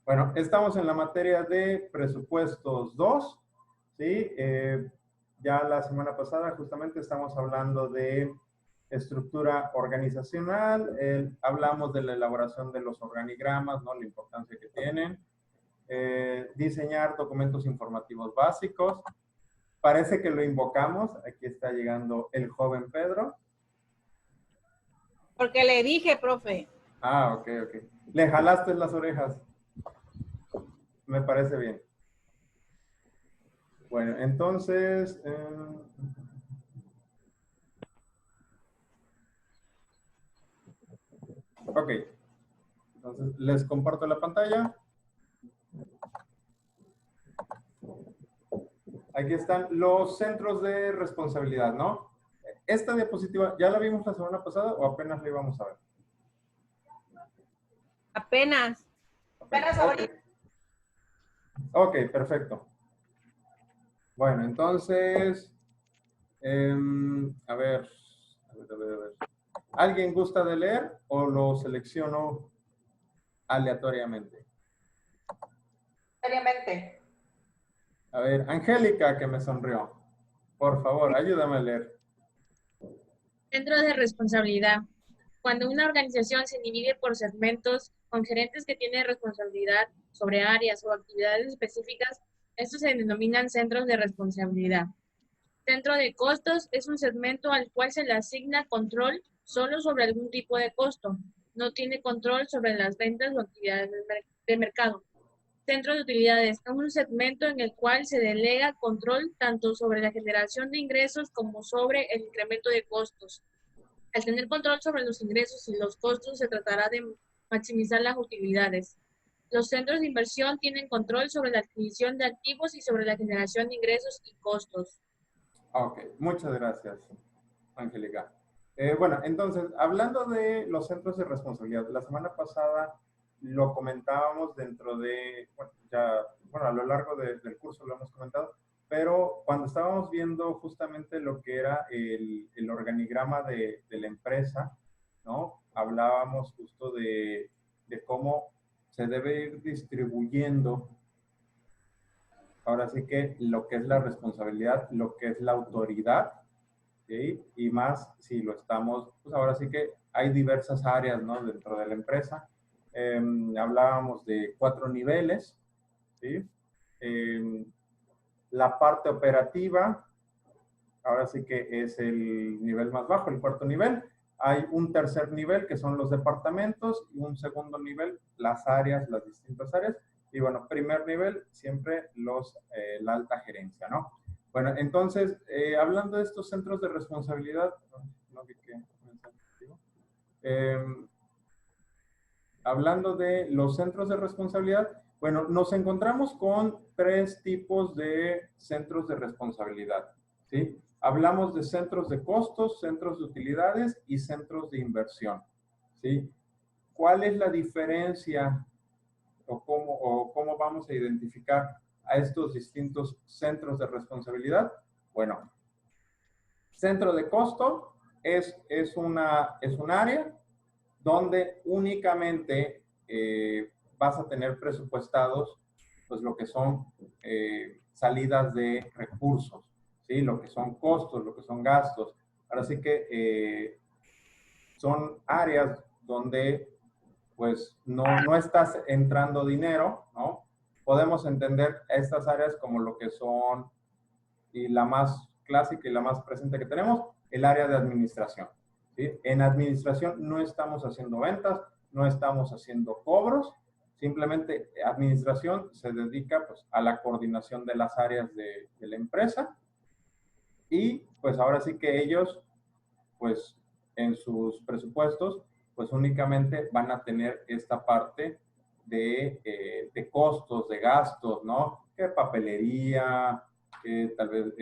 Bueno, estamos en la materia de presupuestos 2, ¿sí? Ya la semana pasada justamente estamos hablando de estructura organizacional, hablamos de la elaboración de los organigramas, ¿no? La importancia que tienen, diseñar documentos informativos básicos. Parece que lo invocamos, aquí está llegando el joven Pedro. Porque le dije, profe. Ah, ok, ok. Le jalaste las orejas. Me parece bien. Bueno, entonces, ok. Entonces, les comparto la pantalla. Aquí están los centros de responsabilidad, ¿no? Esta diapositiva, ¿ya la vimos la semana pasada o apenas la íbamos a ver? Apenas. Apenas ahorita. Ok, perfecto. Bueno, entonces, a ver. ¿Alguien gusta de leer o lo selecciono aleatoriamente? Aleatoriamente. A ver, Angélica, que me sonrió. Por favor, ayúdame a leer. Centro de responsabilidad. Cuando una organización se divide por segmentos con gerentes que tienen responsabilidad sobre áreas o actividades específicas, estos se denominan centros de responsabilidad. Centro de costos es un segmento al cual se le asigna control solo sobre algún tipo de costo. No tiene control sobre las ventas o actividades de mercado. Centro de utilidades es un segmento en el cual se delega control tanto sobre la generación de ingresos como sobre el incremento de costos. Al tener control sobre los ingresos y los costos, se tratará de maximizar las utilidades. Los centros de inversión tienen control sobre la adquisición de activos y sobre la generación de ingresos y costos. Ok, muchas gracias, Angélica. Bueno, entonces, hablando de los centros de responsabilidad, la semana pasada lo comentábamos dentro de, bueno, a lo largo del curso lo hemos comentado, pero cuando estábamos viendo justamente lo que era el organigrama de la empresa, ¿no? Hablábamos justo de cómo se debe ir distribuyendo, ahora sí que lo que es la responsabilidad, lo que es la autoridad, ¿sí? Y más si lo estamos, pues ahora sí que hay diversas áreas, ¿no? Dentro de la empresa. Hablábamos de 4 niveles, ¿sí? La parte operativa, ahora sí que es el nivel más bajo, el cuarto nivel. Hay un tercer nivel que son los departamentos y un segundo nivel, las áreas, las distintas áreas. Y bueno, primer nivel, siempre la alta gerencia, ¿no? Bueno, entonces, hablando de estos centros de responsabilidad, hablando de los centros de responsabilidad, bueno, nos encontramos con 3 tipos de centros de responsabilidad, ¿sí? Hablamos de centros de costos, centros de utilidades y centros de inversión, ¿sí? ¿Cuál es la diferencia o cómo vamos a identificar a estos distintos centros de responsabilidad? Bueno, centro de costo es un área donde únicamente vas a tener presupuestados pues lo que son salidas de recursos, ¿sí? Lo que son costos, lo que son gastos. Ahora sí que son áreas donde pues no estás entrando dinero, ¿no? Podemos entender estas áreas como lo que son, y la más clásica y la más presente que tenemos, el área de administración, ¿sí? En administración no estamos haciendo ventas, no estamos haciendo cobros, simplemente administración se dedica pues, a la coordinación de las áreas de la empresa y pues ahora sí que ellos pues en sus presupuestos pues únicamente van a tener esta parte de costos, de gastos, ¿no? Que papelería, que tal vez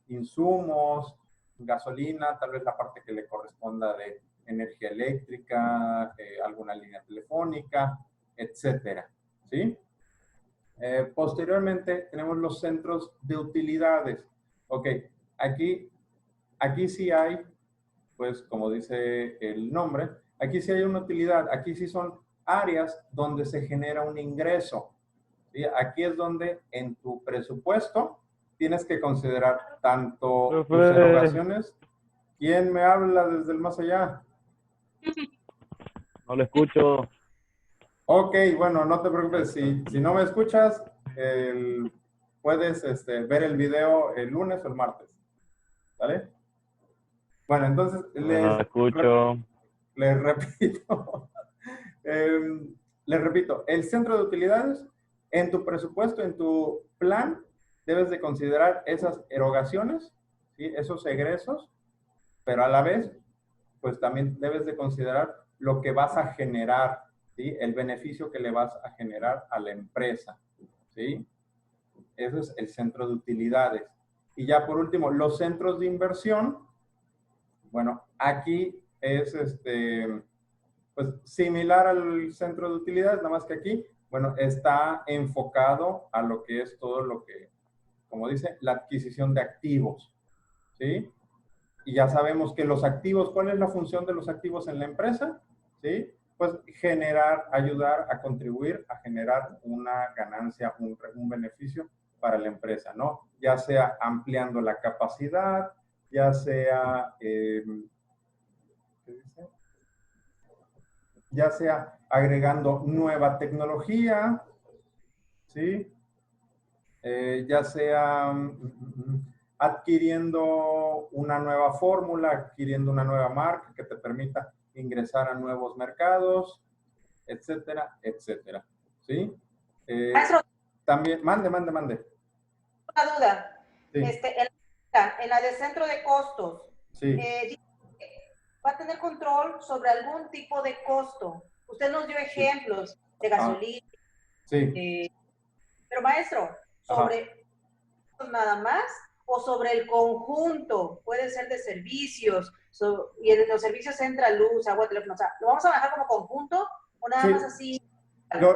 insumos, gasolina, tal vez la parte que le corresponda de energía eléctrica, alguna línea telefónica, etcétera, ¿sí? Posteriormente tenemos los centros de utilidades. Ok, aquí sí hay, pues como dice el nombre, aquí sí hay una utilidad, aquí sí son áreas donde se genera un ingreso. ¿Sí? Aquí es donde en tu presupuesto tienes que considerar tanto tus erogaciones. ¿Quién me habla desde el más allá? No lo escucho. Ok, bueno, no te preocupes. Si no me escuchas, puedes ver el video el lunes o el martes. ¿Vale? Bueno, entonces No lo escucho. les repito. Les repito, el centro de utilidades, en tu presupuesto, en tu plan, debes de considerar esas erogaciones, ¿sí? Esos egresos, pero a la vez, pues también debes de considerar lo que vas a generar, ¿sí? El beneficio que le vas a generar a la empresa, ¿sí? Ese es el centro de utilidades. Y ya por último, los centros de inversión, bueno, aquí es pues similar al centro de utilidades, nada más que aquí, bueno, está enfocado a lo que es todo lo que, como dice, la adquisición de activos, ¿sí? Y ya sabemos que los activos, ¿cuál es la función de los activos en la empresa? ¿Sí? Pues generar, ayudar a contribuir a generar una ganancia, un beneficio para la empresa, ¿no? Ya sea ampliando la capacidad, ya sea, ¿qué dice? Ya sea agregando nueva tecnología, ¿sí? Ya sea adquiriendo una nueva fórmula, adquiriendo una nueva marca que te permita ingresar a nuevos mercados, etcétera, etcétera, ¿sí? Maestro, También, mande. una duda. Sí, En la de centro de costos, sí, dice que va a tener control sobre algún tipo de costo. Usted nos dio ejemplos de gasolina, sí, pero maestro, ¿sobre nada más o sobre el conjunto? Puede ser de servicios, y en los servicios entra luz, agua, teléfono. O sea, ¿lo vamos a manejar como conjunto o nada Sí. más así?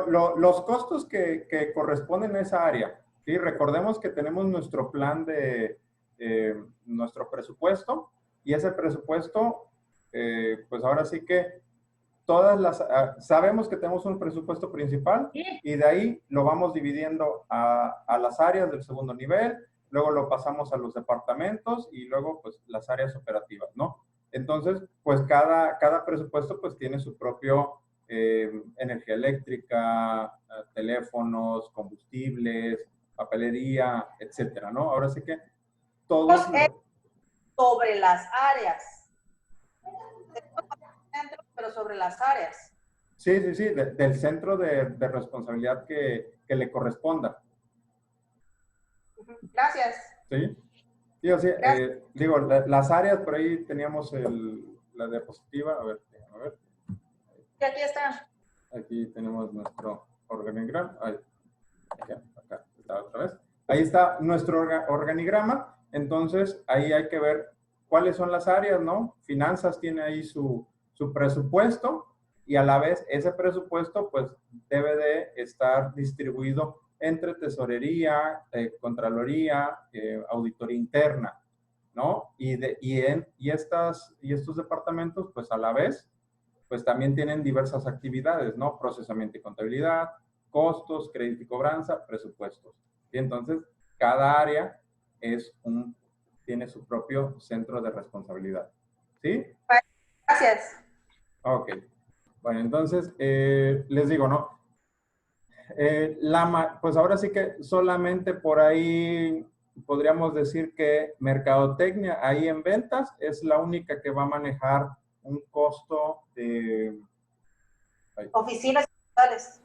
Los costos que corresponden a esa área, ¿sí? Recordemos que tenemos nuestro plan de nuestro presupuesto y ese presupuesto, pues ahora sí que sabemos que tenemos un presupuesto principal y de ahí lo vamos dividiendo a las áreas del segundo nivel, luego lo pasamos a los departamentos y luego pues las áreas operativas, ¿no? Entonces, pues cada presupuesto pues tiene su propio energía eléctrica, teléfonos, combustibles, papelería, etcétera, ¿no? Ahora sí que todos... Sobre las áreas. Pero sobre las áreas. Sí, del centro de responsabilidad que le corresponda. Gracias. Sí, sí, o sea, digo, las áreas, por ahí teníamos la diapositiva, a ver. Y aquí está. Aquí tenemos nuestro organigrama. Acá está otra vez. Ahí está nuestro organigrama. Entonces, ahí hay que ver cuáles son las áreas, ¿no? Finanzas tiene ahí su presupuesto y a la vez ese presupuesto, pues, debe de estar distribuido entre tesorería, contraloría, auditoría interna, ¿no? Y estos departamentos, pues, a la vez, pues también tienen diversas actividades, ¿no? Procesamiento y contabilidad, costos, crédito y cobranza, presupuestos. Y entonces, cada área tiene su propio centro de responsabilidad. ¿Sí? Gracias. Ok. Bueno, entonces, les digo, ¿no? Pues ahora sí que solamente por ahí podríamos decir que mercadotecnia ahí en ventas es la única que va a manejar un costo de... Oficinas y sucursales.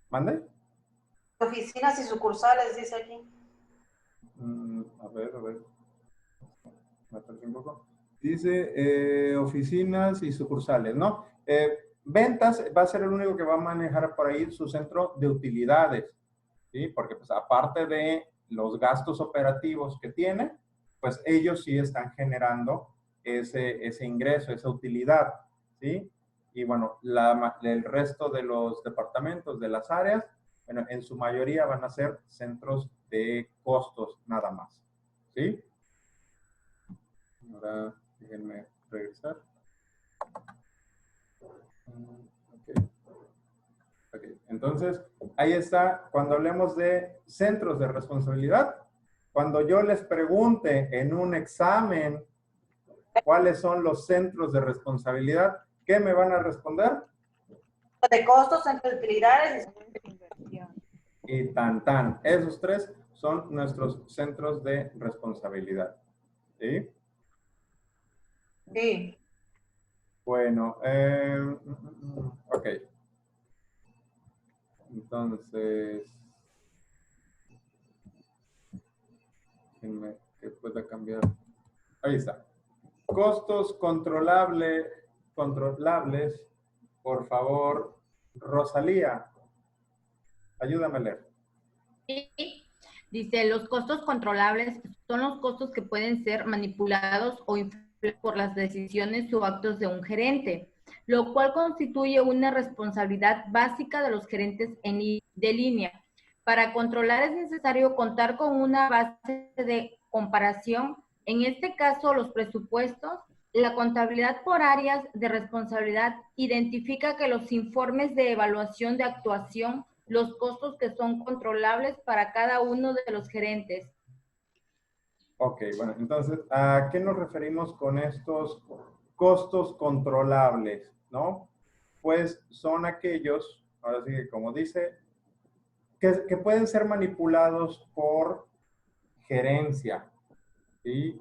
¿Mande? Oficinas y sucursales, dice aquí. A ver. Me perdí un poco. Dice oficinas y sucursales, ¿no? Ventas va a ser el único que va a manejar por ahí su centro de utilidades, ¿sí? Porque pues aparte de los gastos operativos que tiene, pues ellos sí están generando ese ingreso, esa utilidad, ¿sí? Y bueno, el resto de los departamentos, de las áreas, bueno, en su mayoría van a ser centros de costos nada más, ¿sí? Ahora déjenme regresar. Okay. Ok. Entonces, ahí está, cuando hablemos de centros de responsabilidad, cuando yo les pregunte en un examen cuáles son los centros de responsabilidad, ¿qué me van a responder? De costos, centros de utilidades. Y tan tan. Esos tres son nuestros centros de responsabilidad. ¿Sí? Sí. Bueno, ok. Entonces, que pueda cambiar. Ahí está. Costos controlables. Por favor, Rosalía, ayúdame a leer. Sí. Dice, los costos controlables son los costos que pueden ser manipulados o influidos por las decisiones o actos de un gerente, lo cual constituye una responsabilidad básica de los gerentes de línea. Para controlar es necesario contar con una base de comparación, en este caso los presupuestos. La contabilidad por áreas de responsabilidad identifica que los informes de evaluación de actuación los costos que son controlables para cada uno de los gerentes. Ok, bueno, entonces, ¿a qué nos referimos con estos costos controlables, no? Pues son aquellos, ahora sí que como dice, que pueden ser manipulados por gerencia, ¿sí?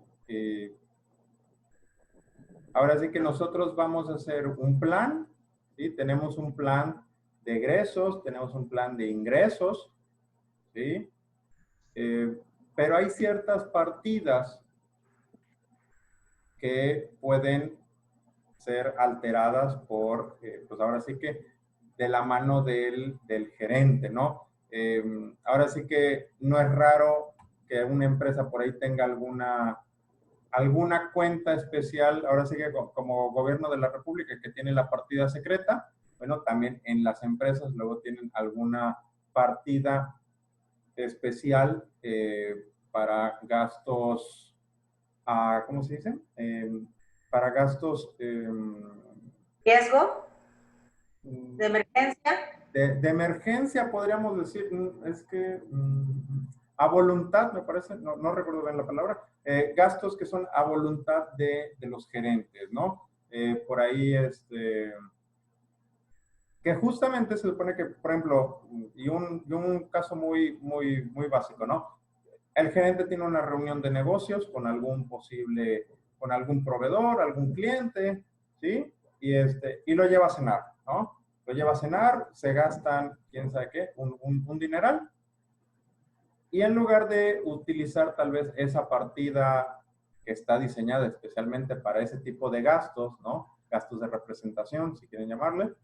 Ahora sí que nosotros vamos a hacer un plan, ¿sí? Tenemos un plan de egresos, tenemos un plan de ingresos, ¿sí? Pero hay ciertas partidas que pueden ser alteradas por, pues ahora sí que de la mano del gerente, ¿no? Ahora sí que no es raro que una empresa por ahí tenga alguna cuenta especial, ahora sí que como gobierno de la República que tiene la partida secreta, bueno, también en las empresas luego tienen alguna partida especial para gastos, ¿cómo se dice? Para gastos... Riesgo de emergencia. De emergencia podríamos decir, es que a voluntad, me parece, no recuerdo bien la palabra, gastos que son a voluntad de los gerentes, ¿no? Por ahí, que justamente se supone que, por ejemplo, y un caso muy básico, ¿no? El gerente tiene una reunión de negocios con algún proveedor, algún cliente, ¿sí? Y lo lleva a cenar, ¿no? Lo lleva a cenar, se gastan, quién sabe qué, un dineral. Y en lugar de utilizar tal vez esa partida que está diseñada especialmente para ese tipo de gastos, ¿no? Gastos de representación, si quieren llamarle,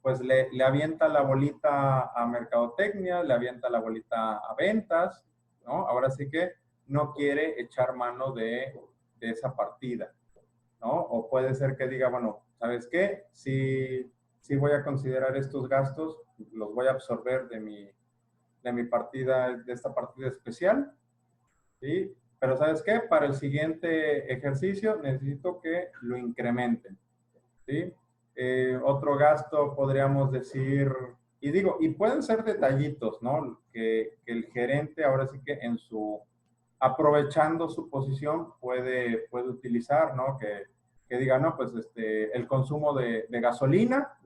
pues le avienta la bolita a mercadotecnia, le avienta la bolita a ventas, ¿no? Ahora sí que no quiere echar mano de esa partida, ¿no? O puede ser que diga, bueno, ¿sabes qué? Si voy a considerar estos gastos, los voy a absorber de mi partida, de esta partida especial, ¿sí? Pero ¿sabes qué? Para el siguiente ejercicio necesito que lo incrementen, ¿sí? Otro gasto podríamos decir, y pueden ser detallitos, ¿no? Que el gerente ahora sí que aprovechando su posición puede utilizar, ¿no? Que diga, no, pues el consumo de gasolina,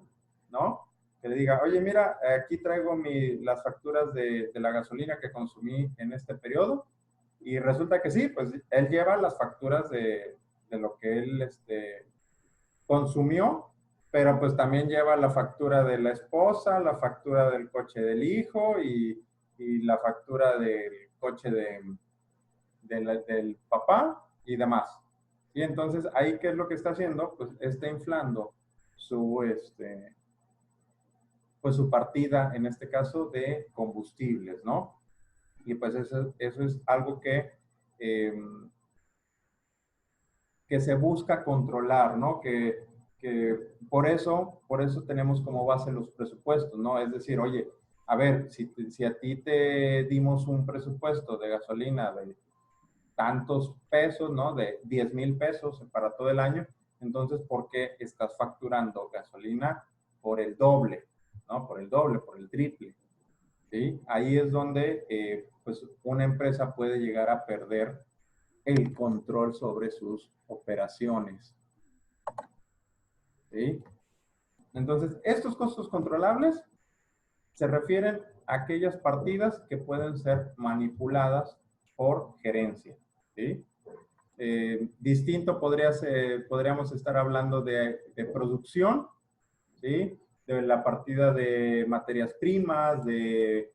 ¿no? Que le diga, oye, mira, aquí traigo las facturas de la gasolina que consumí en este periodo, y resulta que sí, pues él lleva las facturas de lo que él consumió, pero pues también lleva la factura de la esposa, la factura del coche del hijo y la factura del coche del papá y demás. Y entonces ahí, ¿qué es lo que está haciendo? Pues está inflando pues su partida, en este caso, de combustibles, ¿no? Y pues eso es algo que se busca controlar, ¿no? Que por eso tenemos como base los presupuestos, ¿no? Es decir, oye, a ver, si a ti te dimos un presupuesto de gasolina de tantos pesos, ¿no? De 10,000 pesos para todo el año, entonces, ¿por qué estás facturando gasolina por el doble? ¿no? Por el doble, por el triple, ¿sí? Ahí es donde pues una empresa puede llegar a perder el control sobre sus operaciones, ¿sí? Entonces, estos costos controlables se refieren a aquellas partidas que pueden ser manipuladas por gerencia, ¿sí? Distinto podríamos estar hablando de producción, ¿sí? De la partida de materias primas, de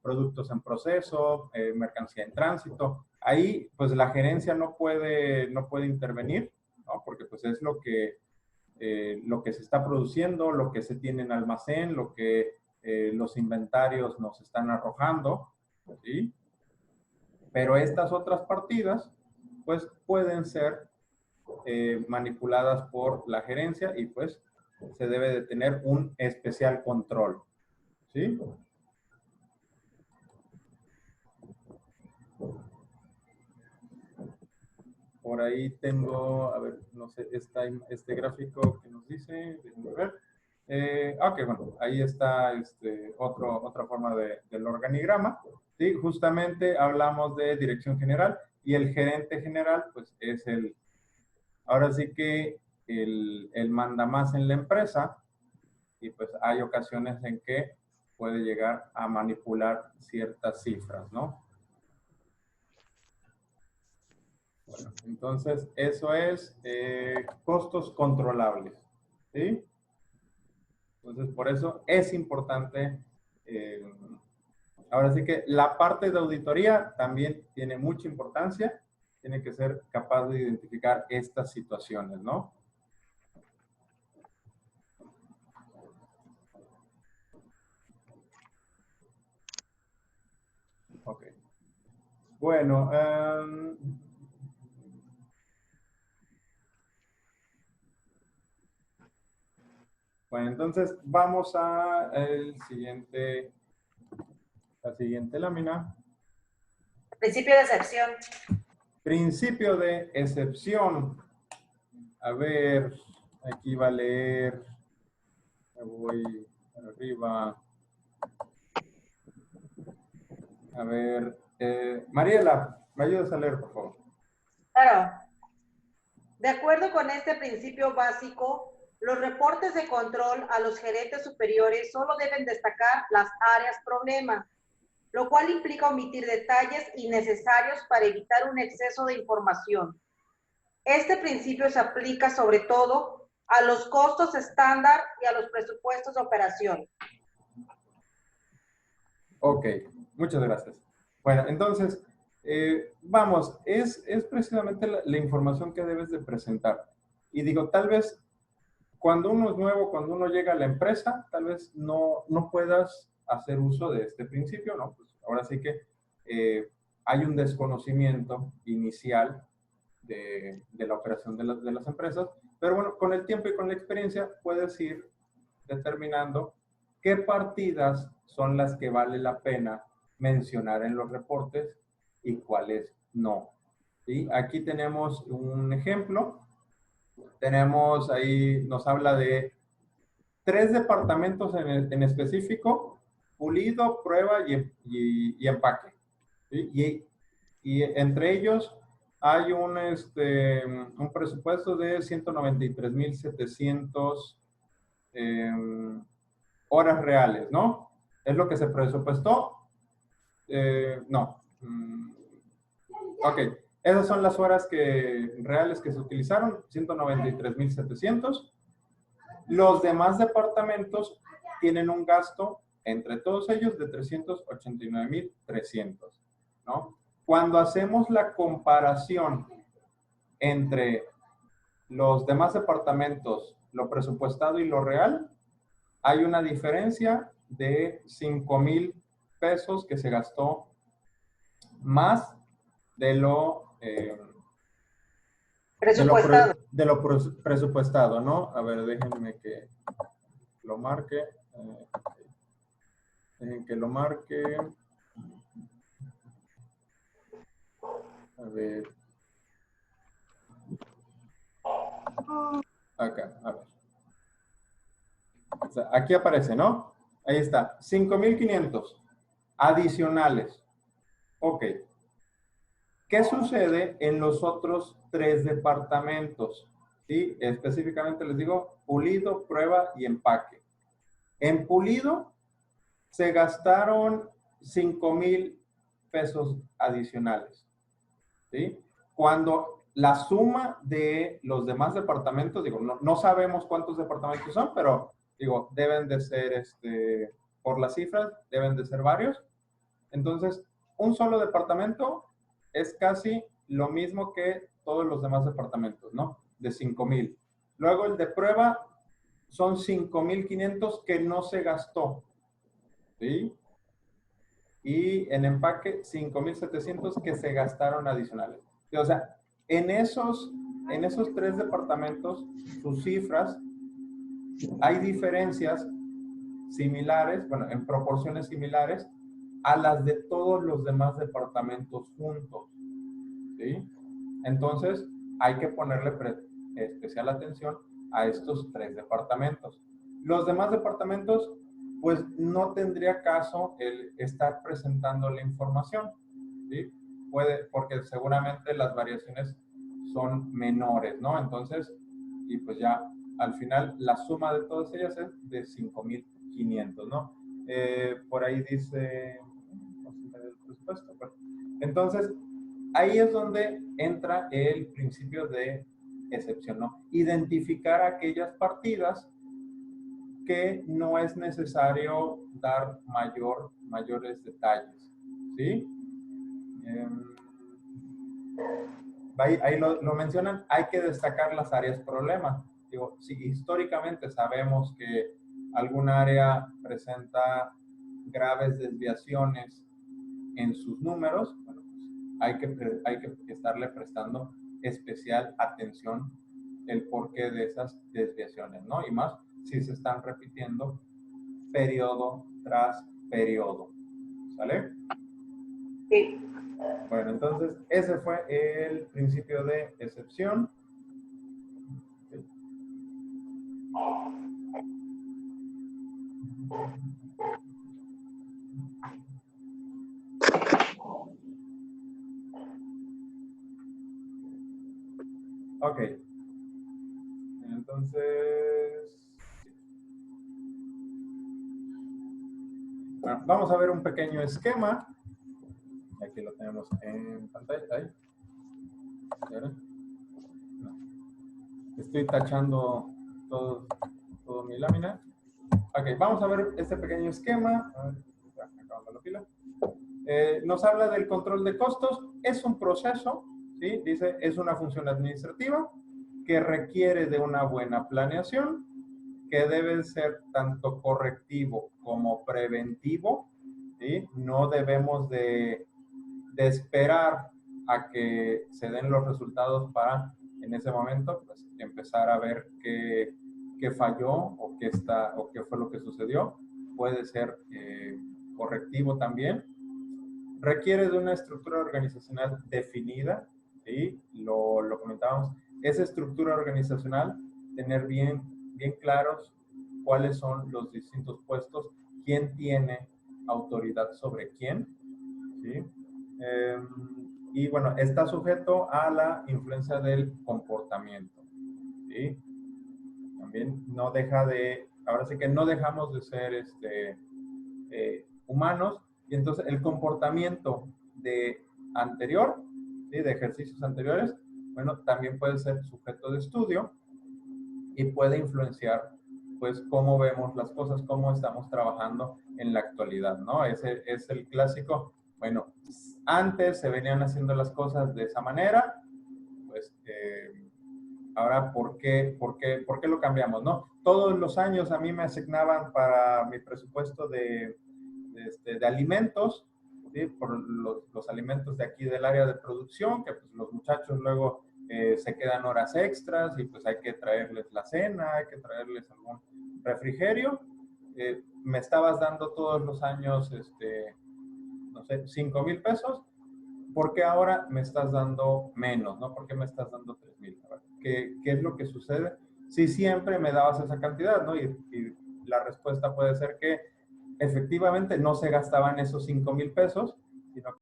productos en proceso, mercancía en tránsito. Ahí, pues la gerencia no puede intervenir, ¿no? Porque pues es lo que se está produciendo, lo que se tiene en almacén, lo que los inventarios nos están arrojando, ¿sí? Pero estas otras partidas, pues pueden ser manipuladas por la gerencia y pues se debe de tener un especial control, ¿sí? Por ahí tengo, a ver, no sé, este gráfico que nos dice, déjenme ver. Ok, bueno, ahí está otra forma del organigrama. ¿Sí? Justamente hablamos de dirección general y el gerente general, pues es ahora sí que el mandamás en la empresa y pues hay ocasiones en que puede llegar a manipular ciertas cifras, ¿no? Bueno, entonces eso es costos controlables, ¿sí? Entonces, por eso es importante, ahora sí que la parte de auditoría también tiene mucha importancia, tiene que ser capaz de identificar estas situaciones, ¿no? Ok. Bueno, bueno, entonces vamos a la siguiente lámina. Principio de excepción. Principio de excepción. A ver, aquí va a leer. Me voy arriba. A ver, Mariela, ¿me ayudas a leer, por favor? Claro. De acuerdo con este principio básico, los reportes de control a los gerentes superiores solo deben destacar las áreas problema, lo cual implica omitir detalles innecesarios para evitar un exceso de información. Este principio se aplica sobre todo a los costos estándar y a los presupuestos de operación. Ok, muchas gracias. Bueno, entonces, vamos, es precisamente la información que debes de presentar. Y digo, tal vez cuando uno es nuevo, cuando uno llega a la empresa, tal vez no puedas hacer uso de este principio, ¿no? Pues ahora sí que hay un desconocimiento inicial de la operación de las empresas, pero bueno, con el tiempo y con la experiencia puedes ir determinando qué partidas son las que vale la pena mencionar en los reportes y cuáles no. ¿Sí? Aquí tenemos un ejemplo. Tenemos ahí, nos habla de 3 departamentos en específico: pulido, prueba y empaque. ¿Sí? Y entre ellos hay un presupuesto de 193,700 horas reales, ¿no? ¿Es lo que se presupuestó? No. Ok. Esas son las horas reales que se utilizaron, 193,700. Los demás departamentos tienen un gasto entre todos ellos de 389,300, ¿no? Cuando hacemos la comparación entre los demás departamentos, lo presupuestado y lo real, hay una diferencia de 5,000 pesos que se gastó más de lo Presupuestado. presupuestado, ¿no? A ver, déjenme que lo marque. Dejen que lo marque. A ver. Acá, a ver. O sea, aquí aparece, ¿no? Ahí está, 5,500 adicionales. Ok. ¿Qué sucede en los otros 3 departamentos? ¿Sí? Específicamente les digo, pulido, prueba y empaque. En pulido se gastaron 5,000 pesos adicionales. ¿Sí? Cuando la suma de los demás departamentos, digo, no sabemos cuántos departamentos son, pero digo, deben de ser, por las cifras, deben de ser varios. Entonces, un solo departamento es casi lo mismo que todos los demás departamentos, ¿no? De 5,000. Luego el de prueba son 5,500 que no se gastó, ¿sí? Y en empaque 5,700 que se gastaron adicionales. O sea, en esos 3 departamentos, sus cifras, hay diferencias similares, bueno, en proporciones similares a las de todos los demás departamentos juntos, ¿sí? Entonces, hay que ponerle especial atención a estos 3 departamentos. Los demás departamentos, pues no tendría caso el estar presentando la información, ¿sí? Porque seguramente las variaciones son menores, ¿no? Entonces, y pues ya al final la suma de todas ellas es de 5,500, ¿no? Por ahí dice, entonces, ahí es donde entra el principio de excepción, ¿no? Identificar aquellas partidas que no es necesario dar mayores detalles, ¿sí? Ahí lo mencionan, hay que destacar las áreas problema. Digo, si históricamente sabemos que alguna área presenta graves desviaciones en sus números, bueno, pues hay que estarle prestando especial atención el porqué de esas desviaciones, ¿no? Y más si se están repitiendo periodo tras periodo. ¿Sale? Sí. Bueno, entonces ese fue el principio de excepción. Ok. Entonces, bueno, vamos a ver un pequeño esquema. Aquí lo tenemos en pantalla. Ahí. No. Estoy tachando todo mi lámina. Ok, vamos a ver este pequeño esquema. A ver, ya, acabando la pila. Nos habla del control de costos. Es un proceso, ¿sí? Dice, es una función administrativa que requiere de una buena planeación, que debe ser tanto correctivo como preventivo, ¿sí? No debemos de esperar a que se den los resultados para, en ese momento, pues, empezar a ver qué falló o qué fue lo que sucedió. Puede ser correctivo también. Requiere de una estructura organizacional definida, ¿sí? Lo comentábamos. Esa estructura organizacional, tener bien claros cuáles son los distintos puestos, quién tiene autoridad sobre quién, ¿sí? Y bueno, está sujeto a la influencia del comportamiento, ¿sí? También no deja de, ahora sí que no dejamos de ser humanos, y entonces el comportamiento anterior, ¿sí? De ejercicios anteriores, bueno, también puede ser sujeto de estudio y puede influenciar, pues, cómo vemos las cosas, cómo estamos trabajando en la actualidad, ¿no? Ese es el clásico. Bueno, antes se venían haciendo las cosas de esa manera, pues ahora, ¿por qué lo cambiamos, no? Todos los años a mí me asignaban para mi presupuesto de alimentos, ¿sí? Por los alimentos de aquí del área de producción, que pues los muchachos luego se quedan horas extras y pues hay que traerles la cena, hay que traerles algún refrigerio. Me estabas dando todos los años, no sé, 5,000 pesos, ¿por qué ahora me estás dando menos, no? ¿Por qué me estás dando 3,000? ¿Qué es lo que sucede? Si siempre me dabas esa cantidad, ¿no? Y la respuesta puede ser que efectivamente no se gastaban esos 5,000 pesos, sino